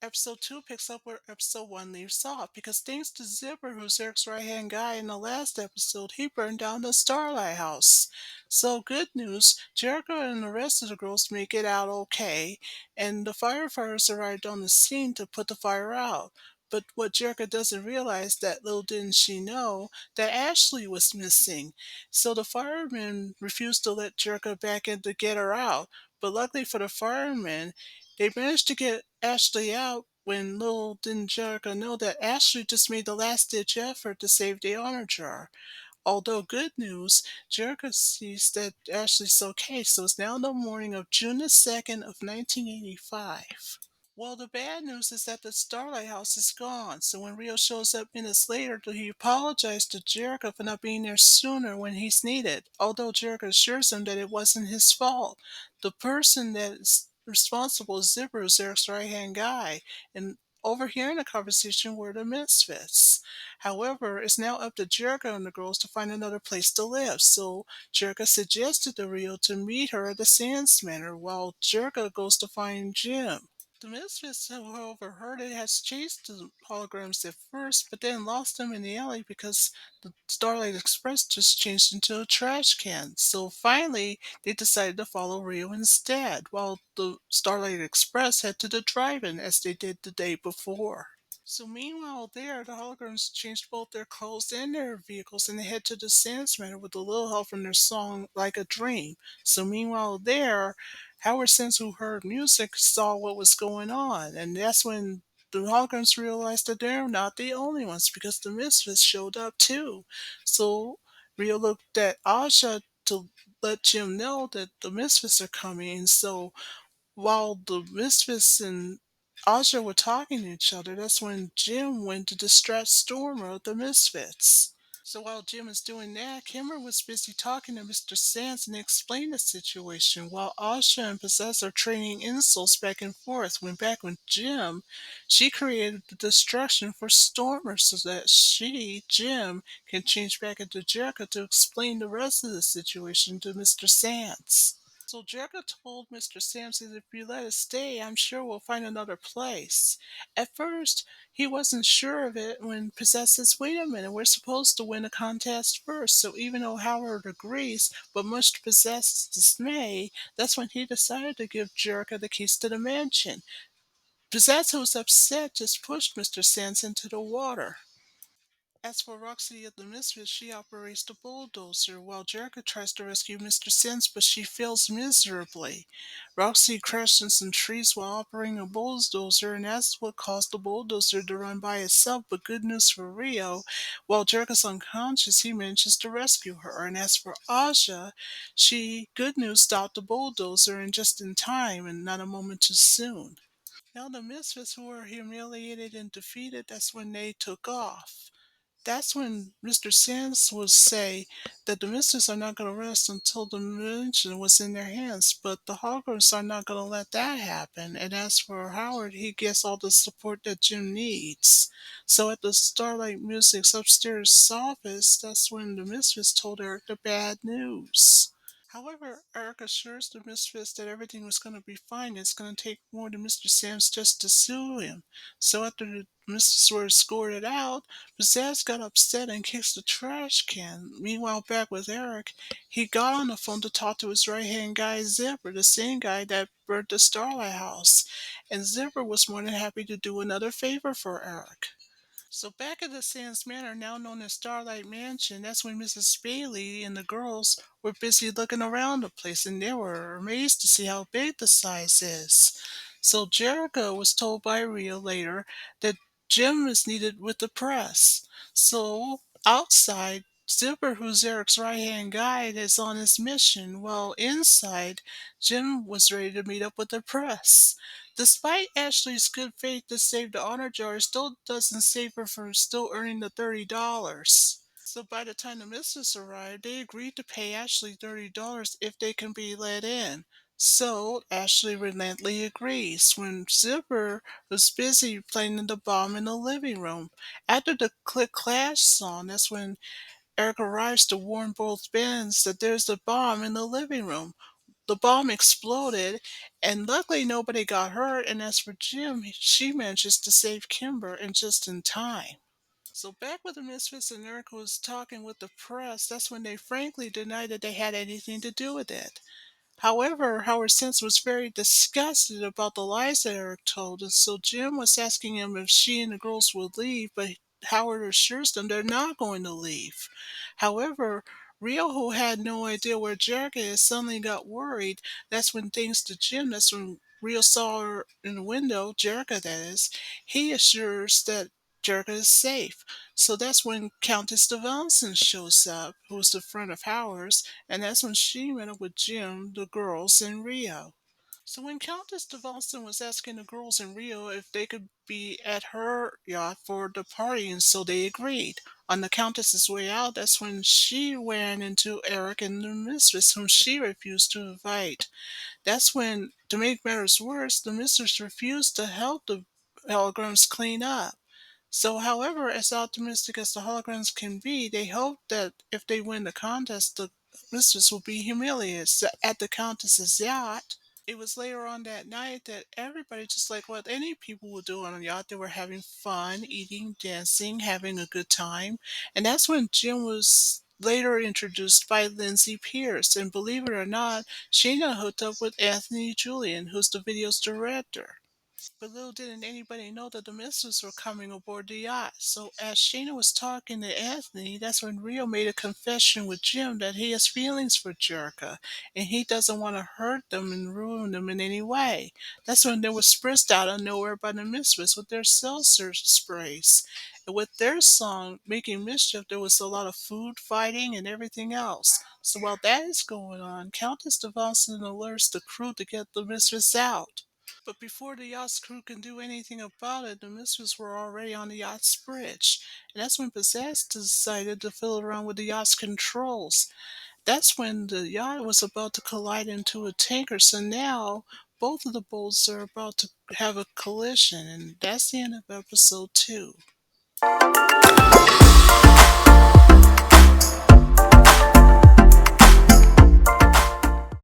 Episode 2 picks up where episode 1 leaves off because thanks to Zipper, who's Eric's right hand guy in the last episode, he burned down the Starlight house. So, good news, Jericho and the rest of the girls make it out okay, and the firefighters arrived on the scene to put the fire out. But what Jericho doesn't realize, that little didn't she know, that Ashley was missing. So the firemen refused to let Jericho back in to get her out. But luckily for the firemen, they managed to get Ashley out when little did Jericho know that Ashley just made the last ditch effort to save the honor jar. Although good news, Jericho sees that Ashley's okay, so it's now the morning of June the 2nd of 1985. Well, the bad news is that the Starlight House is gone, so when Rio shows up minutes later, he apologized to Jericho for not being there sooner when he's needed, although Jericho assures him that it wasn't his fault. The person that is responsible is Zipper, who's Eric's right-hand guy, and overhearing the conversation were the Misfits. However, it's now up to Jericho and the girls to find another place to live, so Jericho suggested to Rio to meet her at the Sands Manor while Jericho goes to find Jim. The Misfits, however, heard it has chased the holograms at first, but then lost them in the alley because the Starlight Express just changed into a trash can. So finally, they decided to follow Rio instead, while the Starlight Express head to the drive-in as they did the day before. So meanwhile there, the holograms changed both their clothes and their vehicles and they head to the Sands Manor with a little help from their song Like a Dream. So meanwhile there, Howard Sands, who heard music, saw what was going on. And that's when the holograms realized that they're not the only ones because the Misfits showed up too. So Rio looked at Asha to let Jim know that the Misfits are coming. So while the Misfits and Aja were talking to each other, that's when Jim went to distract Stormer of the Misfits. So while Jim was doing that, Kimmer was busy talking to Mr. Sands and explained the situation, while Asha and Possessor trading insults back and forth. When back with Jim, she created the distraction for Stormer so that she, Jim, can change back into Jericho to explain the rest of the situation to Mr. Sands. So Jericho told Mr. Sampson, if you let us stay, I'm sure we'll find another place. At first, he wasn't sure of it when Possess says, wait a minute, we're supposed to win a contest first. So even though Howard agrees, but much to Possess's dismay, that's when he decided to give Jericho the keys to the mansion. Possess, who was upset, just pushed Mr. Sands into the water. As for Roxy of the Misfits, she operates the bulldozer, while Jericho tries to rescue Mr. Sims, but she fails miserably. Roxy crashed in some trees while operating a bulldozer, and that's what caused the bulldozer to run by itself. But good news for Rio, while Jericho's unconscious, he manages to rescue her. And as for Aja, good news, stopped the bulldozer and just in time, and not a moment too soon. Now the Misfits, who were humiliated and defeated, that's when they took off. That's when Mr. Sands would say that the Misfits are not going to rest until the mansion was in their hands, but the Hoggers are not going to let that happen. And as for Howard, he gets all the support that Jim needs. So at the Starlight Music's upstairs office, that's when the Misfits told Eric the bad news. However, Eric assures the Misfits that everything was going to be fine. It's going to take more than Mr. Sam's just to sue him. So after the Misfits were escorted out, Pizzazz got upset and kicks the trash can. Meanwhile, back with Eric, he got on the phone to talk to his right-hand guy, Zipper, the same guy that burnt the Starlight house. And Zipper was more than happy to do another favor for Eric. So back at the Sands Manor, now known as Starlight Mansion, that's when Mrs. Bailey and the girls were busy looking around the place and they were amazed to see how big the size is. So Jericho was told by Rio later that Jim is needed with the press. So outside, Zipper, who's Eric's right-hand guy, is on his mission, while inside, Jim was ready to meet up with the press. Despite Ashley's good faith to save the honor jar, it still doesn't save her from still earning the $30. So by the time the missus arrived, they agreed to pay Ashley $30 if they can be let in. So Ashley reluctantly agrees when Zipper was busy playing the bomb in the living room. After the click clash song, that's when Eric arrives to warn both bands that there's a bomb in the living room. the bomb exploded, and luckily nobody got hurt. And as for Jim, she manages to save Kimber and just in time. So back with the Misfits and Erica was talking with the press, that's when they frankly denied that they had anything to do with it. However, Howard Sens was very disgusted about the lies that Eric told, and so Jim was asking him if she and the girls would leave, but Howard assures them they're not going to leave. However, Rio, who had no idea where Jerica is, suddenly got worried. That's when, thanks to Jim, that's when Rio saw her in the window, Jerica that is. He assures that Jerica is safe. So that's when Countess de Valson shows up, who's the friend of Howard's, and that's when she met up with Jim, the girls, and Rio. So when Countess de Valson was asking the girls in Rio if they could be at her yacht for the party, and so they agreed. On the Countess's way out, that's when she ran into Eric and the mistress, whom she refused to invite. That's when, to make matters worse, the mistress refused to help the Holograms clean up. So, however, as optimistic as the Holograms can be, they hope that if they win the contest, the mistress will be humiliated. So at the Countess's yacht. It was later on that night that everybody, just like what any people would do on a yacht, they were having fun, eating, dancing, having a good time. And that's when Jim was later introduced by Lindsay Pierce. And believe it or not, Sheena hooked up with Anthony Julian, who's the video's director. But little didn't anybody know that the missiles were coming aboard the yacht. So as Shayna was talking to Anthony, that's when Rio made a confession with Jim that he has feelings for Jerka, and he doesn't want to hurt them and ruin them in any way. That's when they were spritzed out of nowhere by the mistress with their seltzer sprays. And with their song Making Mischief, there was a lot of food fighting and everything else. So while that is going on, Countess DeVosson alerts the crew to get the mistress out. But before the yacht's crew can do anything about it, the missiles were already on the yacht's bridge. And that's when Possessed decided to fiddle around with the yacht's controls. That's when the yacht was about to collide into a tanker. So now both of the boats are about to have a collision. And that's the end of episode 2.